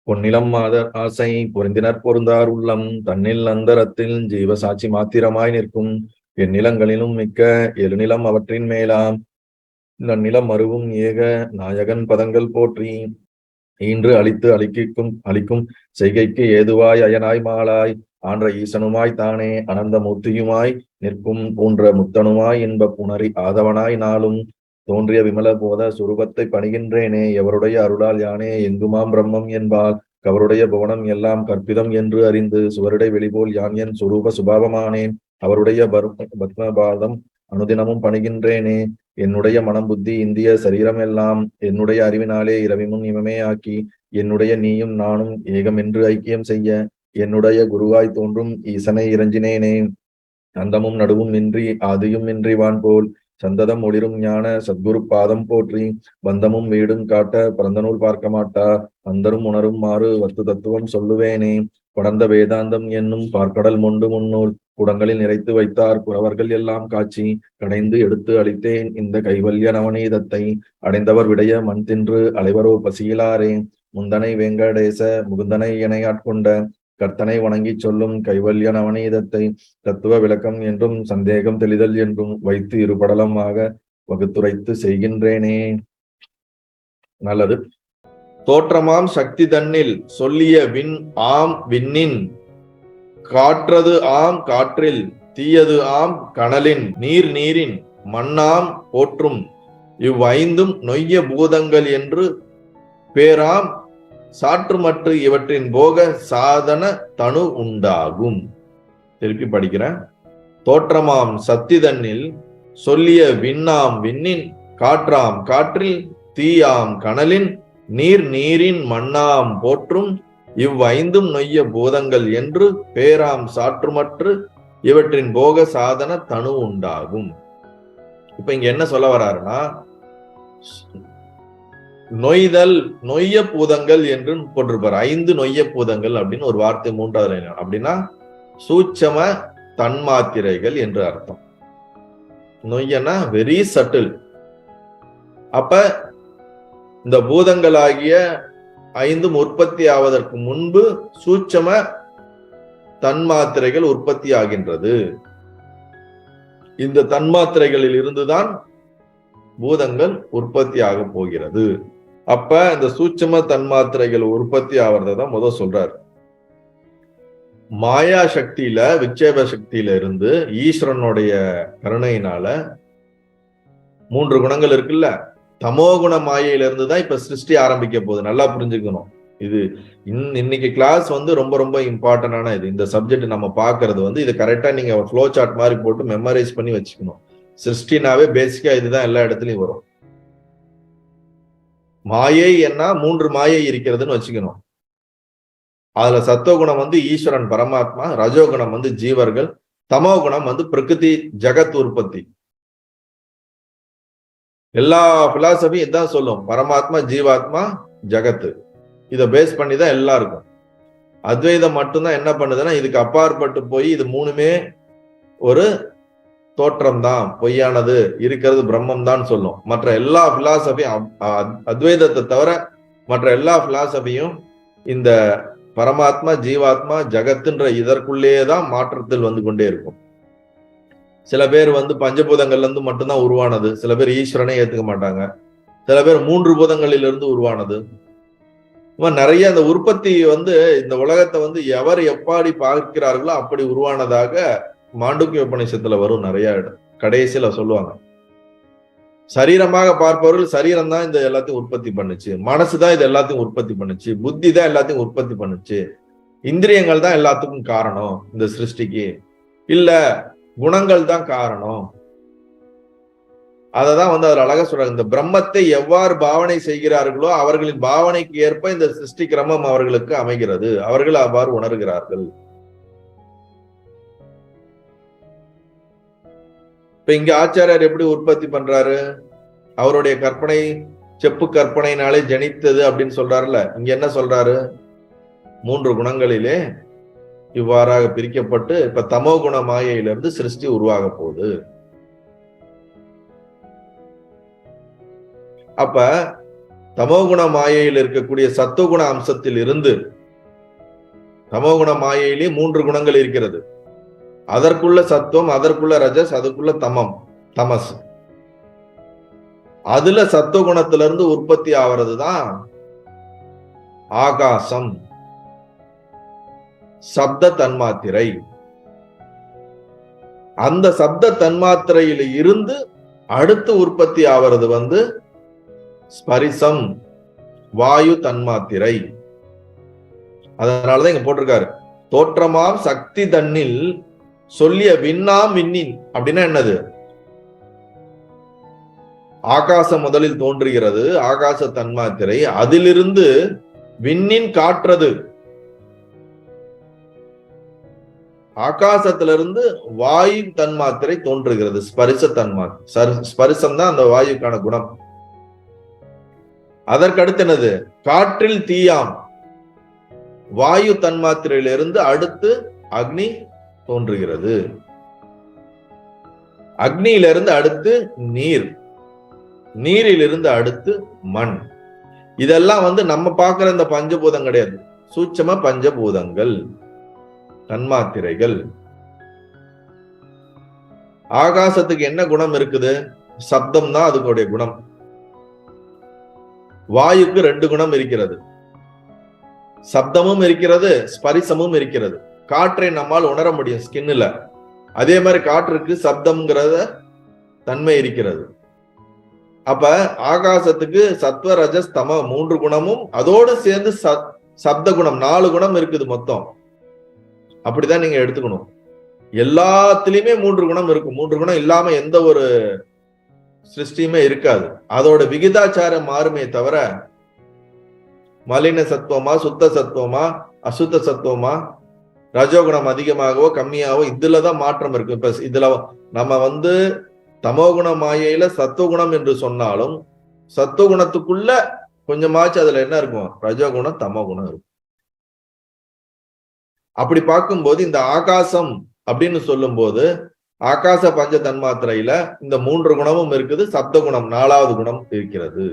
பொன்னிலம் மாதர் ஆசை பொருந்தினர் பொருந்தார் உள்ளம் தன்னில் அந்தரத்தில் ஜீவ சாட்சி மாத்திரமாய் நிற்கும் எந்நிலங்களிலும் மிக்க எழுநிலம் அவற்றின் மேலாம் நன்னிலம் மருவும் ஏக நாயகன் பதங்கள் போற்றி ஈன்று அழித்து அழிக்கும் செய்கைக்கு ஏதுவாய் அயனாய் மாலாய் ஆன்ற ஈசனுமாய் தானே அனந்த மூர்த்தியுமாய் நிற்கும் பூன்ற முத்தனுமாய் இன்ப புணரி ஆதவனாய் நாளும் தோன்றிய விமல போத சுரூபத்தை பணிகின்றேனே எவருடைய அருளால் யானே எங்குமாம் பிரம்மம் என்பால் கவருடைய புவனம் எல்லாம் கற்பிதம் என்று அறிந்து சுவருடை வெளிபோல் யான் என் சுரூப சுபாவமானேன் அவருடைய பத்மபாதம் அனுதினமும் பணிகின்றேனே என்னுடைய மனம் புத்தி இந்திய சரீரம் எல்லாம் என்னுடைய அறிவினாலே இரவிமுன் இவமே ஆக்கி என்னுடைய நீயும் நானும் ஏகம் என்று ஐக்கியம் செய்ய என்னுடைய குருவாய் தோன்றும் ஈசனை இறைஞ்சினேனே அந்தமும் நடுவும் இன்றி ஆதியும் இன்றி வான் போல் சந்ததம் ஒளிரும் ஞான சத்குரு பாதம் போற்றி பந்தமும் வீடும் காட்ட பரந்தநூல் பார்க்க மாட்டா அந்தரும் உணரும் மாறு வத்து தத்துவம் சொல்லுவேனே படர்ந்த வேதாந்தம் என்னும் பார்க்கடல் மொண்டு முன்னூல் குடங்களில் நிறைத்து வைத்தார் குறவர்கள் எல்லாம் காட்சி கடைந்து எடுத்து அளித்தேன் இந்த கைவல்ய நவநீதத்தை அடைந்தவர் விடைய மண் தின்று அலைவரோ பசியிலாரே முந்தனை வெங்கடேச முகுந்தனை என ஆட்கொண்ட கர்த்தனை வணங்கி சொல்லும் கைவல்ய நவநீதத்தை தத்துவ விளக்கம் என்றும் சந்தேகம் தெளிதல் என்றும் வைத்து இருபடலமாக வகுத்துரைத்து செய்கின்றேனே. நல்லது. தோற்றமாம் சக்தி தன்னில் சொல்லிய விண் ஆம் விண்ணின் காற்றது ஆம் காற்றில் தீயது ஆம் கனலின் நீர் நீரின் மண்ணாம் போற்றும் இவ்வைந்தும் நொய்ய பூதங்கள் என்று பேராம் சாற்றுமற்று இவற்றின் போக சாதன தனு உண்டாகும். திருப்பி படிக்கிறேன். தோற்றமாம் சக்தி தன்னில் சொல்லிய விண்ணாம் விண்ணின் காற்றாம் காற்றில் தீயாம் கனலின் நீர் நீரின் மண்ணாம் போற்றும் இவ்வைந்தும் நொய்ய பூதங்கள் என்று பேராம் சாற்றுமற்று இவற்றின் போக சாதன தனு உண்டாகும். இப்ப இங்க என்ன சொல்ல வர்றாருன்னா, நொய்தல் நொய்ய பூதங்கள் என்று போட்டிருப்பார். 5 நொய்ய பூதங்கள் அப்படின்னு ஒரு வார்த்தை 3வது அப்படின்னா சூட்சம தன்மாத்திரைகள் என்று அர்த்தம். நொய்யனா வெரி சட்டில். அப்ப இந்த பூதங்களாகிய 5 உற்பத்தி ஆவதற்கு முன்பு சூட்சம தன்மாத்திரைகள் உற்பத்தி ஆகின்றது. இந்த தன்மாத்திரைகளில் இருந்துதான் பூதங்கள் உற்பத்தி ஆக போகிறது. அப்ப இந்த சூட்சம தன்மாத்திரைகள் உற்பத்தி ஆவறதான் முதல் சொல்றாரு. மாயா சக்தியில விக்ஷேப சக்தியில இருந்து ஈஸ்வரனுடைய கருணையினால 3 குணங்கள் இருக்குல்ல, தமோ குண மாயையில இருந்து தான் இப்ப சிருஷ்டி ஆரம்பிக்க போகுது. நல்லா புரிஞ்சுக்கணும். இது இன்னைக்கு கிளாஸ் ரொம்ப ரொம்ப இம்பார்ட்டன்டான இது. இந்த சப்ஜெக்ட் நம்ம பாக்குறது இது கரெக்டா நீங்க ஃப்ளோ சார்ட் மாதிரி போட்டு மெமரைஸ் பண்ணி வச்சுக்கணும். சிருஷ்டினாவே பேசிக்கா இதுதான் எல்லா இடத்துலயும் வரும். மாயை என்ன 3 மாயை இருக்கிறதுன்னு வச்சுக்கணும். அதுல சத்துவகுணம் ஈஸ்வரன் பரமாத்மா, ரஜோகுணம் ஜீவர்கள், தமோ குணம் பிரகிருதி ஜகத் உற்பத்தி. எல்லா பிலாசபியும் இதான் சொல்லும், பரமாத்மா ஜீவாத்மா ஜகத்து. இதை பேஸ் பண்ணி தான் எல்லாம் இருக்கும். அத்வைதம் மட்டும்தான் என்ன பண்ணுதுன்னா இதுக்கு அப்பாற்பட்டு போய் இது 3மே ஒரு தோற்றம் தான், பொய்யானது, இருக்கிறது பிரம்மம் தான் சொல்லும். மற்ற எல்லா பிலாசபியும் அத்வைதத்தை தவிர மற்ற எல்லா பிலாசபியும் இந்த பரமாத்மா ஜீவாத்மா ஜகத்துன்ற இதற்குள்ளேதான் மாற்றத்தில் கொண்டே இருக்கும். சில பேர் பஞ்சபூதங்கள்ல இருந்து மட்டும்தான் உருவானது, சில பேர் ஈஸ்வரனை ஏத்துக்க மாட்டாங்க, சில பேர் 3 பூதங்களிலிருந்து உருவானது. நிறைய அந்த உற்பத்தி இந்த உலகத்தை எவர் எப்படி பார்க்கிறார்களோ அப்படி உருவானதாக மாண்டூக்கிய உபநிஷத்துல வரும். நிறைய கடைசியில சொல்லுவாங்க, சரீரமாக பார்ப்பவர்கள் சரீரம் தான் இந்த எல்லாத்தையும் உற்பத்தி பண்ணுச்சு, மனசுதான் இது எல்லாத்தையும் உற்பத்தி பண்ணுச்சு, புத்தி தான் எல்லாத்தையும் உற்பத்தி பண்ணுச்சு, இந்திரியங்கள் தான் எல்லாத்துக்கும் காரணம் இந்த சிருஷ்டிக்கு, இல்ல குணங்கள் தான் காரணம். அததான் அதுல அழகா சொல்றாங்க. இந்த பிரம்மத்தை எவ்வாறு பாவனை செய்கிறார்களோ அவர்களின் பாவனைக்கு ஏற்ப இந்த சிருஷ்டி கிரமம் அவர்களுக்கு அமைகிறது, அவர்கள் அவ்வாறு உணர்கிறார்கள். இப்ப இங்க ஆச்சாரியார் எப்படி உற்பத்தி பண்றாரு? அவருடைய கற்பனை செப்பு கற்பனையினாலே ஜனித்தது அப்படின்னு சொல்றாருல, இங்க என்ன சொல்றாரு? 3 குணங்களிலே இவ்வாறாக பிரிக்கப்பட்டு இப்ப தமோ குண மாயையிலிருந்து சிருஷ்டி உருவாக போகுது. அப்ப தமோகுண மாயையில் இருக்கக்கூடிய சத்துவகுண அம்சத்தில் இருந்து, தமோகுண மாயையிலே 3 குணங்கள் இருக்கிறது. அதற்குள்ள சத்துவம், அதற்குள்ள ரஜஸ், அதுக்குள்ள தமஸ். அதுல சத்துவகுணத்திலிருந்து உற்பத்தி ஆவறதுதான் ஆகாசம், சப்த தன்மாத்திரை. அந்த சப்த தன்மாத்திரையில இருந்து அடுத்து உற்பத்தி ஆவறது ஸ்பரிசம், வாயு தன்மாத்திரை. அதனாலதான் இங்க போட்டிருக்காரு, தோற்றமாம் சக்தி தன்னில் சொல்லிய விண்ணாம் விண்ணின். அப்படின்னா என்னது? ஆகாசம் முதலில் தோன்றுகிறது, ஆகாச தன்மாத்திரை. அதிலிருந்து விண்ணின் காற்றது, ஆகாசத்திலிருந்து வாயு தன்மாத்திரை தோன்றுகிறது, ஸ்பரிச தன்மாத்திரை. ஸ்பரிசம் தான் அந்த வாயுக்கான குணம். அதற்கடுத்து என்னது? காற்றில் தீயாம், வாயு தன்மாத்திரையிலிருந்து அடுத்து அக்னி தோன்றுகிறது. அக்னியிலிருந்து அடுத்து நீர், நீரிலிருந்து அடுத்து மண். இதெல்லாம் நம்ம பார்க்கிற இந்த பஞ்சபூதம் கிடையாது, சூட்சம பஞ்சபூதங்கள், தன்மாத்திரைகள். ஆகாசத்துக்கு என்ன குணம் இருக்குது? சப்தம் தான் அதுக்குடைய குணம். வாயுக்கு 2 குணம் இருக்கிறது, சப்தமும் இருக்கிறது, ஸ்பரிசமும் இருக்கிறது. காற்றை நம்மால் உணர முடியும் ஸ்கின்ல. அதே மாதிரி காற்றுக்கு சப்தம்ங்கிறத தன்மை இருக்கிறது. அப்ப ஆகாசத்துக்கு சத்வ ரஜஸ் தம 3 குணமும் அதோடு சேர்ந்து சப்த குணம் 4 குணம் இருக்குது மொத்தம். அப்படிதான் நீங்க எடுத்துக்கணும். எல்லாத்திலயுமே 3 குணம் இருக்கும். 3 குணம் இல்லாம எந்த ஒரு சிருஷ்டியுமே இருக்காது. அதோட விகிதாச்சாரம் மாறுமே தவிர மலின சத்துவமா, சுத்த சத்துவமா, அசுத்த சத்துவமா, ரஜோகுணம் அதிகமாகவோ கம்மியாகவோ இதுலதான் மாற்றம் இருக்கு. இப்ப இதுல நம்ம தமோகுண மாயையில சத்துவகுணம் என்று சொன்னாலும் சத்துவகுணத்துக்குள்ள கொஞ்சமாச்சு அதுல என்ன இருக்கும்? ரஜோகுணம், தமோகுணம் இருக்கும். அப்படி பார்க்கும்போது இந்த ஆகாசம் அப்படின்னு சொல்லும் போது ஆகாச பஞ்ச தன்மாத்திரையில இந்த 3 குணமும் இருக்குது, சப்த குணம் 4வது குணம் இருக்கிறது.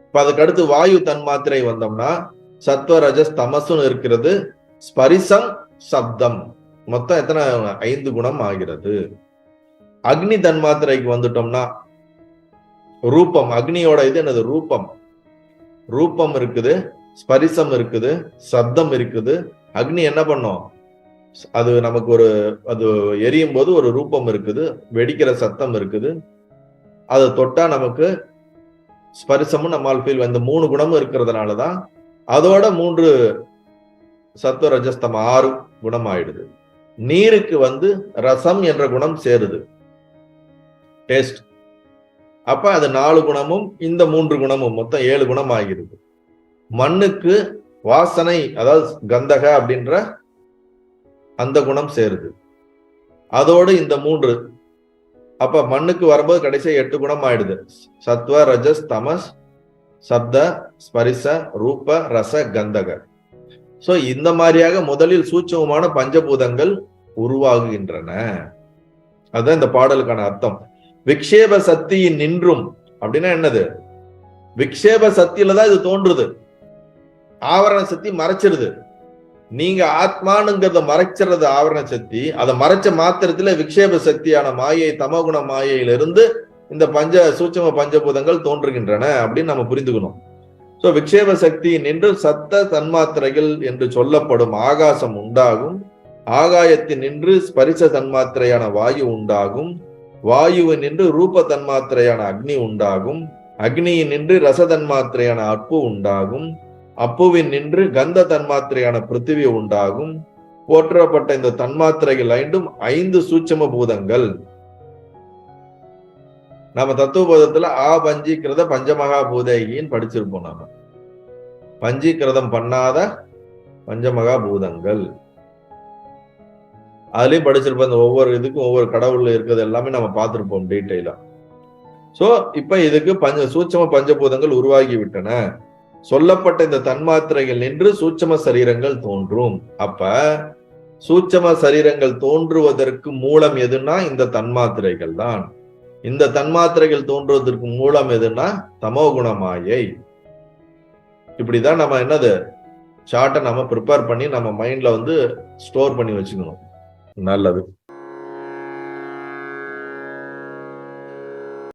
இப்ப அதுக்கு அடுத்து வாயு தன்மாத்திரை வந்தோம்னா சத்வ ரஜஸ் தமசுன்னு இருக்கிறது, ஸ்பரிசம், சப்தம், மொத்தம் எத்தனை? 5 குணம் ஆகிறது. அக்னி தன்மாத்திரைக்கு வந்துட்டோம்னா ரூபம், அக்னியோட இது என்னது? ரூபம். ரூபம் இருக்குது, ஸ்பரிசம் இருக்குது, சப்தம் இருக்குது. அக்னி என்ன பண்ணும்? அது நமக்கு அது எரியும் போது ஒரு ரூபம் இருக்குது, வெடிக்கிற சத்தம் இருக்குது, அதை தொட்டா நமக்கு ஸ்பரிசமும் நம்மால் ஃபீல். இந்த 3 குணமும் இருக்கிறதுனாலதான் அதோட 3 சத்துவ ரஜஸ்தம் 6 குணம் ஆயிடுது. நீருக்கு ரசம் என்ற குணம் சேருது, டேஸ்ட். அப்ப அது 4 குணமும் இந்த 3 குணமும் மொத்தம் 7 குணம் ஆகிறது. மண்ணுக்கு வாசனை, அதாவது கந்தக அப்படின்ற அந்த குணம் சேருது, அதோடு இந்த 3. அப்ப மண்ணுக்கு வரும்போது கடைசி 8 குணம் ஆயிடுது. சத்வ ரஜஸ் தமஸ் சப்த ஸ்பரிச ரூப ரச கந்தக. சோ இந்த மாதிரியாக முதலில் சூட்சமமான பஞ்சபூதங்கள் உருவாகுகின்றன. அதுதான் இந்த பாடலுக்கான அர்த்தம். விக்ஷேப சக்தியின் நின்றும் அப்படின்னா என்னது? விக்ஷேப சக்தியில தான் இது தோன்றுது. ஆவரண சக்தி மறைச்சிருது. நீங்க ஆத்மானுங்கிறத மறைச்சிறது ஆவரண சக்தி. அதை மறைச்ச மாத்திரத்துல விக்ஷேப சக்தியான மாயை, தமோகுண மாயையிலிருந்து இந்த சூட்சம பஞ்சபூதங்கள் தோன்றுகின்றன அப்படின்னு நம்ம புரிந்துக்கணும். சோ விக்ஷேப சக்தி நின்று சத்த தன்மாத்திரைகள் என்று சொல்லப்படும் ஆகாசம் உண்டாகும். ஆகாயத்தின் நின்று ஸ்பரிச தன்மாத்திரையான வாயு உண்டாகும். வாயுவின் நின்று ரூப தன்மாத்திரையான அக்னி உண்டாகும். அக்னியின் நின்று ரச தன்மாத்திரையான அப்பு உண்டாகும். அப்புவின் நின்று கந்த தன்மாத்திரையான பிருத்திவி உண்டாகும். போற்றப்பட்ட இந்த தன்மாத்திரைகள் 5 சூட்சம பூதங்கள். நம்ம தத்துவபோதத்துல பஞ்சீகிருத பஞ்சமகா பூதைகின்னு படிச்சிருப்போம். நாம பஞ்சீகிருதம் பண்ணாத பஞ்சமகா பூதங்கள் அதுலயும் படிச்சிருப்போம். இந்த ஒவ்வொரு இதுக்கும் ஒவ்வொரு கடவுள்ல இருக்கிறது எல்லாமே நம்ம பார்த்திருப்போம் டீட்டெயிலா. சோ இப்ப இதுக்கு சூட்சம பஞ்சபூதங்கள் உருவாகி விட்டன. சொல்லப்பட்ட இந்த தன்மாத்திரைகள் நின்று சூட்சம சரீரங்கள் தோன்றும். அப்ப சூட்சம சரீரங்கள் தோன்றுவதற்கு மூலம் எதுன்னா இந்த தன்மாத்திரைகள் தான். இந்த தன்மாத்திரைகள் தோன்றுவதற்கு மூலம் எதுன்னா தமோகுண மாயை. இப்படிதான் நம்ம என்னது சார்ட்டை நம்ம ப்ரிப்பேர் பண்ணி நம்ம மைண்ட்ல வந்து ஸ்டோர் பண்ணி வச்சுக்கணும். நல்லது.